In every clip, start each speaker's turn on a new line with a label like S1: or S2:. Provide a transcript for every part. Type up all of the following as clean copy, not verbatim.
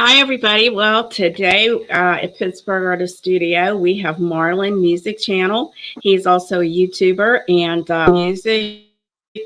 S1: Hi, everybody. Well, today at Pittsburgh Artist Studio, we have Marlon Music Channel. He's also a YouTuber and music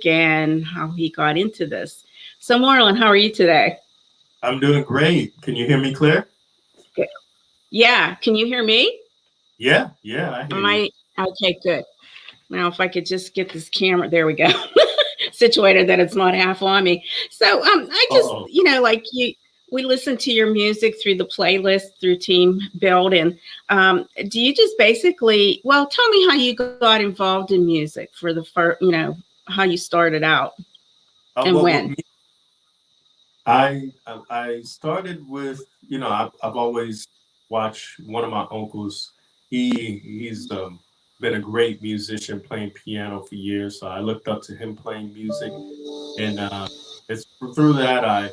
S1: and how he got into this. So, Marlon, how are you today?
S2: I'm doing great. Can you hear me clear?
S1: Good. Yeah. Can you hear me?
S2: Yeah, I hear
S1: Am
S2: you.
S1: I okay? Good. Now, if I could just get this camera, there we go, situated that it's not half on me. So, I just,
S2: Oh,
S1: like we listen to your music through the playlist through Team Build, and do you just basically? Well, tell me how you got involved in music for the first, how you started out and
S2: well, with
S1: when.
S2: me, I started with I've always watched one of my uncles. He's been a great musician playing piano for years, so I looked up to him playing music, and it's through that I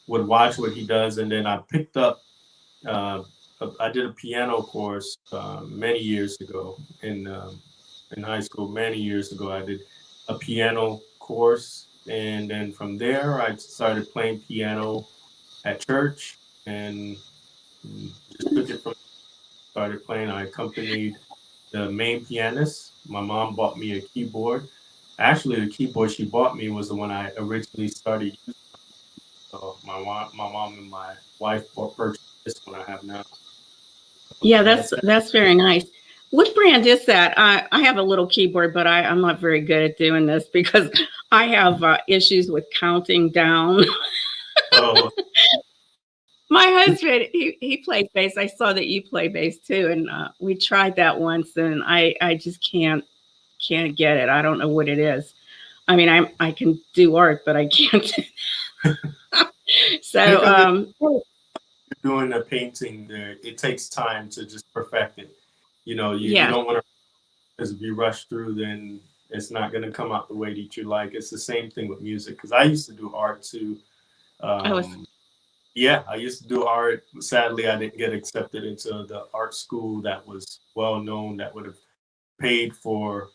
S2: would watch what he does, and then I picked up. Uh, I did a piano course many years ago in high school. Many years ago, I did a piano course, and then from there, I started playing piano at church, and just took it from started playing. I accompanied the main pianist. My mom bought me a keyboard. Actually, the keyboard she bought me was the one I originally started using. So my mom and my wife purchased this one I have now.
S1: Yeah,
S2: And that's
S1: that's very nice. What brand is that? I have a little keyboard, but I'm not very good at doing this because I have issues with counting down.
S2: oh,
S1: My husband, he plays bass. I saw that you play bass too, and we tried that once, and I just can't get it. I don't know what it is. I mean, I can do art, but I can't. So
S2: because you're doing a painting, it takes time to just perfect it. You
S1: yes,
S2: don't want to, because if you rush through, then it's not going to come out the way that you like. It's the same thing with music. Because I used to do art too.
S1: I was.
S2: Um, yeah, I used to do art. Sadly, I didn't get accepted into the art school that was well known, that would have paid for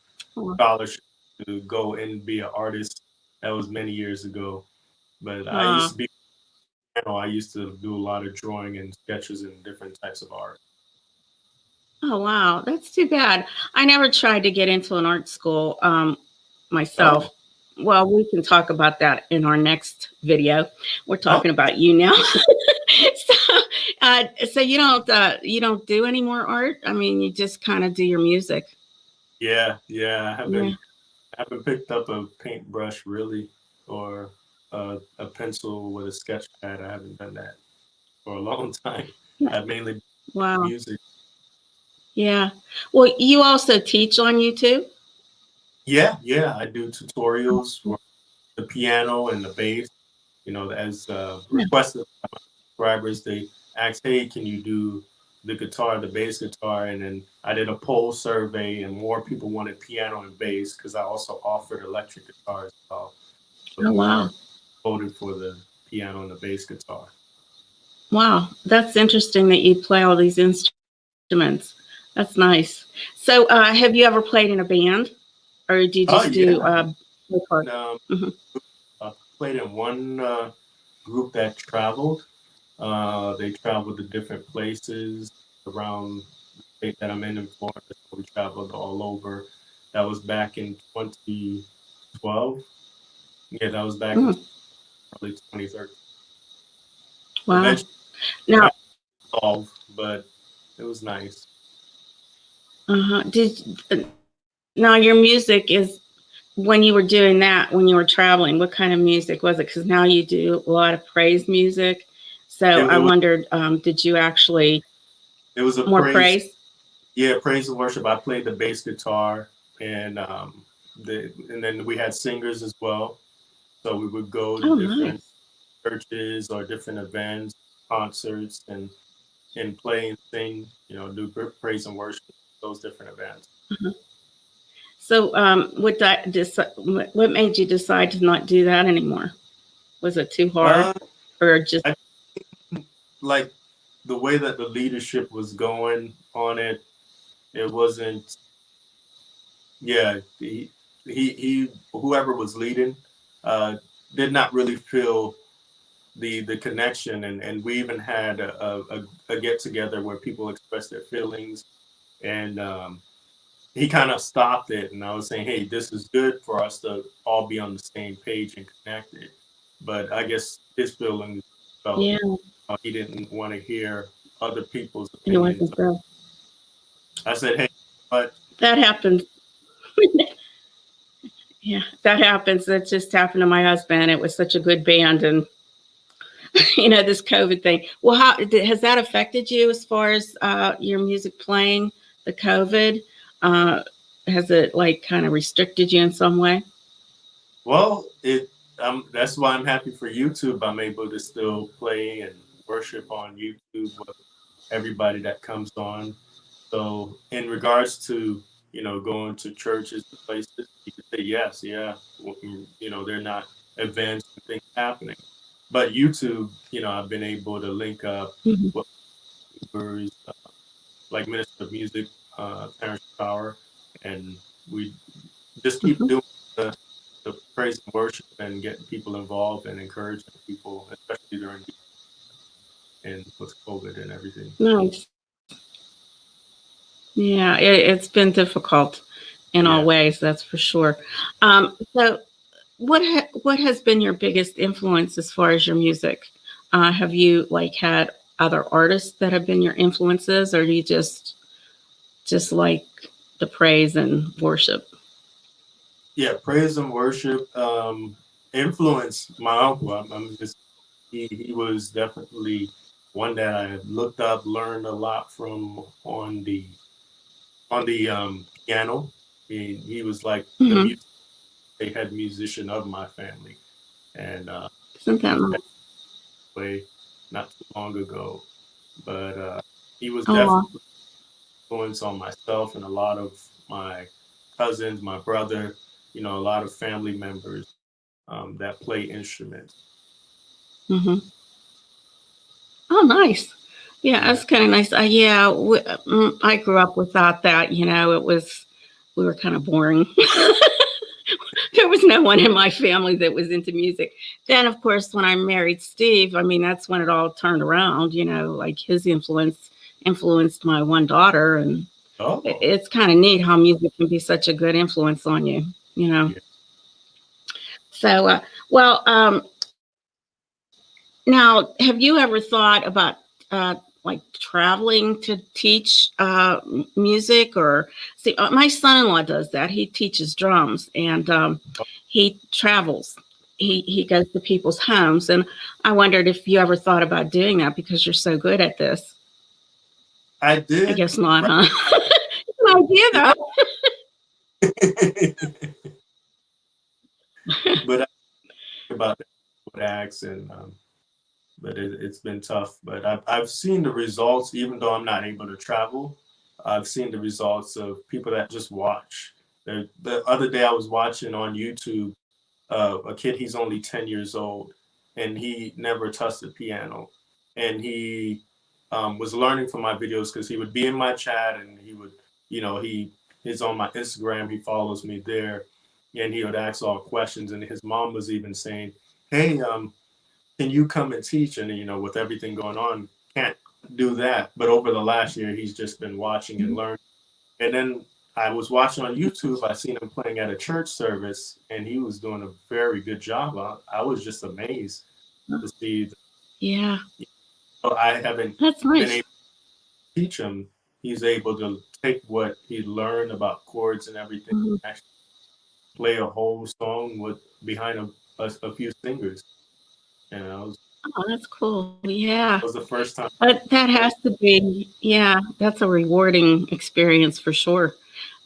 S2: scholarship to go and be an artist. That was many years ago. But I used
S1: Uh,
S2: to be, I used to do a lot of drawing and sketches and different types of art.
S1: oh wow, that's too bad. I never tried to get into an art school myself.
S2: Oh,
S1: Well, we can talk about that in our next video. We're
S2: oh,
S1: talking about you now. So you don't do any more art. I mean, you just kind of do your music.
S2: yeah. I
S1: Yeah.
S2: haven't picked up a paintbrush really, or a pencil with a sketch pad. I haven't done that for a long time. I've mainly done
S1: Wow.
S2: music.
S1: Yeah. Well, you also teach on YouTube.
S2: Yeah. I do tutorials for the piano and the bass. As
S1: Yeah.
S2: requested by my subscribers, they asked, "Hey, can you do the guitar, the bass guitar?" And then I did a poll survey, and more people wanted piano and bass because I also offered electric guitar as well. So
S1: Oh wow.
S2: more voted for the piano and the bass guitar.
S1: Wow. That's interesting that you play all these instruments. That's nice. So, have you ever played in a band, or do you just
S2: Oh
S1: do
S2: yeah,
S1: vocal? Mhm.
S2: I played in one group that traveled. They traveled to different places around the state that I'm in Florida. So we traveled all over. That was back in 2012. Yeah, that was back in
S1: Mm,
S2: early 2013.
S1: wow.
S2: Eventually,
S1: Now,
S2: got involved, but it was nice.
S1: did now your music is when you were doing that when you were traveling? What kind of music was it? Because now you do a lot of praise music. So
S2: It,
S1: I
S2: it was
S1: wondered, did you actually
S2: it was a
S1: more
S2: praise.
S1: praise?
S2: Yeah, praise and worship. I played the bass guitar, and and then we had singers as well. So we would go to
S1: Oh,
S2: different
S1: nice.
S2: churches or different events, concerts, and play and sing. Do praise and worship those different events.
S1: Uh-huh. So, what made you decide to not do that anymore? Was it too hard,
S2: Uh,
S1: or just
S2: I like the way that the leadership was going on it. It wasn't. Yeah, he whoever was leading uh, did not really feel the connection, and we even had a get together where people expressed their feelings, and he kind of stopped it, and I was saying, hey, this is good for us to all be on the same page and connected. But I guess his feelings felt
S1: Yeah,
S2: he didn't want to hear other people's
S1: it
S2: opinions.
S1: wasn't so.
S2: I said, hey, but
S1: That happens. Yeah, that happens. That just happened to my husband. It was such a good band, and this COVID thing. Well, how has that affected you as far as your music playing? The COVID, uh, has it like kind of restricted you in some way?
S2: well, it that's why I'm happy for YouTube. I'm able to still play and worship on YouTube with everybody that comes on. So, in regards to going to churches and places, you could say yes, yeah. They're not events and things happening, but YouTube, I've been able to link up
S1: Mhm.
S2: with YouTubers like Minister of Music, Terrence Power, and we just keep
S1: Mhm.
S2: doing the praise and worship and getting people involved and encouraging people, especially during and with COVID and everything.
S1: Nice. Yeah, it's been difficult in all
S2: Yeah.
S1: ways, that's for sure. So, what has been your biggest influence as far as your music? Have you like had other artists that have been your influences, or do you just like the praise and worship?
S2: Yeah, praise and worship influenced my uncle. I'm just he was definitely one that I looked up, learned a lot from on the piano. He was like the
S1: Hmm.
S2: music they had musician of my family, and
S1: Isn't
S2: he
S1: that
S2: just
S1: nice?
S2: passed away not too long ago. But he was
S1: Oh, wow.
S2: definitely influence on myself and a lot of my cousins, my brother, a lot of family members that play instruments.
S1: Hmm. Oh, nice. Yeah,
S2: Yeah.
S1: that's kind of nice. Yeah, I grew up without that. We were kind of boring. There was no one in my family that was into music. Then, of course, when I married Steve, I mean, that's when it all turned around. Like his influenced my one daughter, and
S2: Oh,
S1: it's kind of neat how music can be such a good influence on you. You know.
S2: yeah.
S1: So, well, now, have you ever thought about like traveling to teach music? Or see, my son-in-law does that. He teaches drums, and he travels. He goes to people's homes, and I wondered if you ever thought about doing that because you're so good at this.
S2: I
S1: I
S2: did,
S1: guess not,
S2: right?
S1: huh? It's an idea, though.
S2: But I think about that with acts and but it's been tough. But I've seen the results, even though I'm not able to travel. I've seen the results of people that just watch. The other day I was watching on YouTube a kid. He's only 10 years old, and he never touched the piano, and he was learning from my videos because he would be in my chat and he would, he's on my Instagram. He follows me there, and he would ask all questions. And his mom was even saying, "Hey, can you come and teach?" And with everything going on, can't do that. But over the last year, he's just been watching and learning. And then I was watching on YouTube. I seen him playing at a church service, and he was doing a very good job. I was just amazed to see.
S1: Yeah,
S2: I haven't
S1: that's
S2: been
S1: nice.
S2: able to teach him. He's able to take what he learned about chords and everything,
S1: Mhm.
S2: actually play a whole song with behind a few singers. And
S1: Oh, that's cool. Yeah.
S2: that was the first time.
S1: But that has to be, yeah, that's a rewarding experience for sure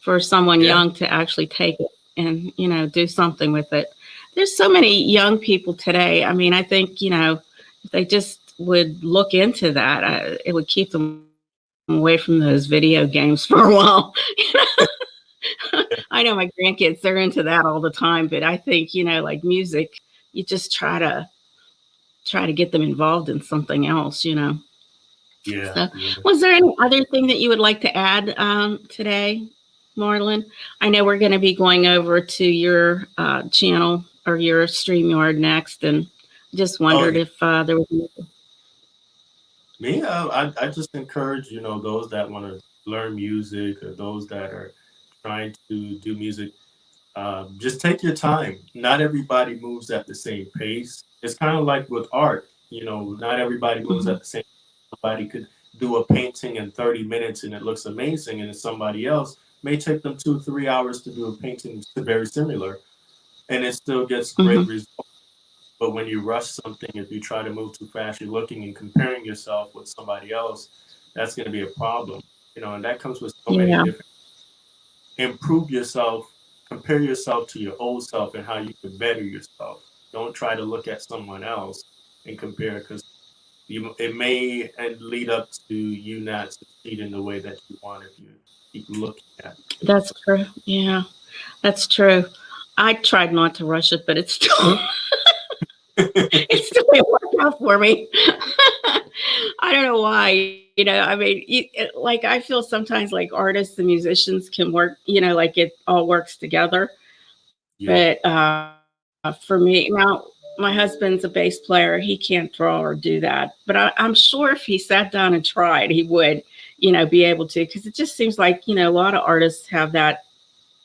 S1: for someone
S2: Yeah,
S1: young to actually take it and, do something with it. There's so many young people today. I mean, I think, if they just would look into that, it would keep them away from those video games for a while. I know my grandkids, they're into that all the time, but I think, like music, you just try to get them involved in something else.
S2: yeah,
S1: So,
S2: yeah.
S1: was there any other thing that you would like to add today, Marlon? I know we're going to be going over to your channel or your StreamYard next, and Just
S2: Oh
S1: wondered
S2: yeah.
S1: if there was.
S2: Me, I just encourage, those that want to learn music or those that are trying to do music. Just take your time. Not everybody moves at the same pace. It's kind of like with art. Not everybody moves
S1: Mhm.
S2: at the same. Somebody could do a painting in 30 minutes and it looks amazing, and then somebody else may take them 2, 3 hours to do a painting very similar, and it still gets great
S1: Mhm.
S2: results. But when you rush something, if you try to move too fast, you're looking and comparing yourself with somebody else. That's going to be a problem. And that comes with so many
S1: Yeah,
S2: different. Improve yourself, compare yourself to your old self and how you can better yourself. Don't try to look at someone else and compare, because it may lead up to you not succeeding the way that you want if you keep looking at
S1: that's true. Yeah, that's true. I tried not to rush it, but it's still it
S2: it.
S1: still didn't work out for me. I don't know why. I mean, like I feel sometimes like artists and musicians can work. Like it all works together.
S2: Yeah,
S1: But for me now, my husband's a bass player. He can't draw or do that. But I'm sure if he sat down and tried, he would, be able to. Because it just seems like a lot of artists have that,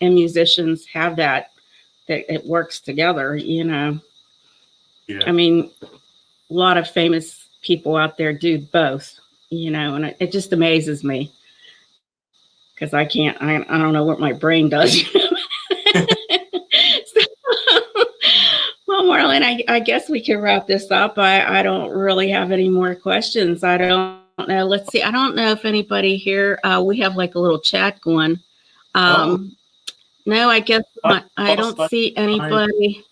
S1: and musicians have that it works together.
S2: yeah,
S1: I mean, a lot of famous people out there do both. And it just amazes me because I can't. I don't know what my brain does. So, well, Marlon, I guess we can wrap this up. I don't really have any more questions. I don't know. Let's see. I don't know if anybody here. We have like a little chat going.
S2: oh,
S1: No, I guess
S2: I
S1: not. I don't
S2: lost my
S1: see
S2: mind.
S1: anybody.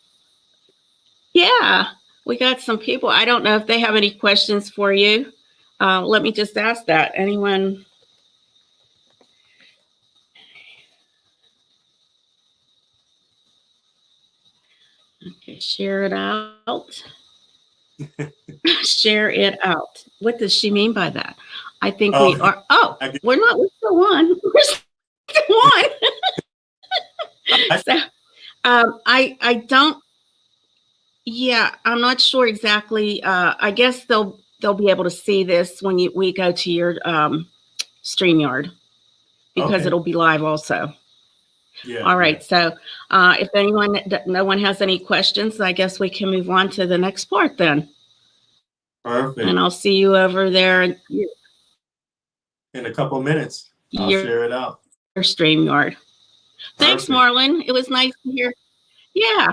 S1: Yeah, we got some people. I don't know if they have any questions for you. Let me just ask that. Anyone? Okay, share it out. Share it out. What does she mean by that? I think we
S2: Oh,
S1: are. Oh,
S2: I, get-
S1: we're not. We're still on. We're still on.
S2: I
S1: So, I don't. Yeah, I'm not sure exactly. I guess they'll be able to see this when we go to your StreamYard because
S2: okay,
S1: it'll be live also.
S2: yeah,
S1: All
S2: yeah,
S1: right. So, if no one has any questions, I guess we can move on to the next part then. And I'll
S2: perfect.
S1: see you over there in
S2: In a couple minutes, I'll
S1: your
S2: share it out.
S1: StreamYard. Thanks,
S2: Perfect.
S1: Marlon. It was nice to hear. Yeah.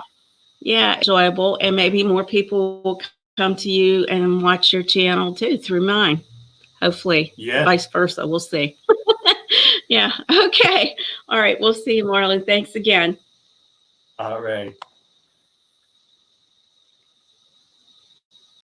S1: Yeah. Enjoyable. And maybe more people will come to you and watch your channel too through mine. Hopefully,
S2: Yeah.
S1: vice versa. We'll see. Yeah. Okay. All right. We'll see you, Marlon. Thanks again.
S2: All right.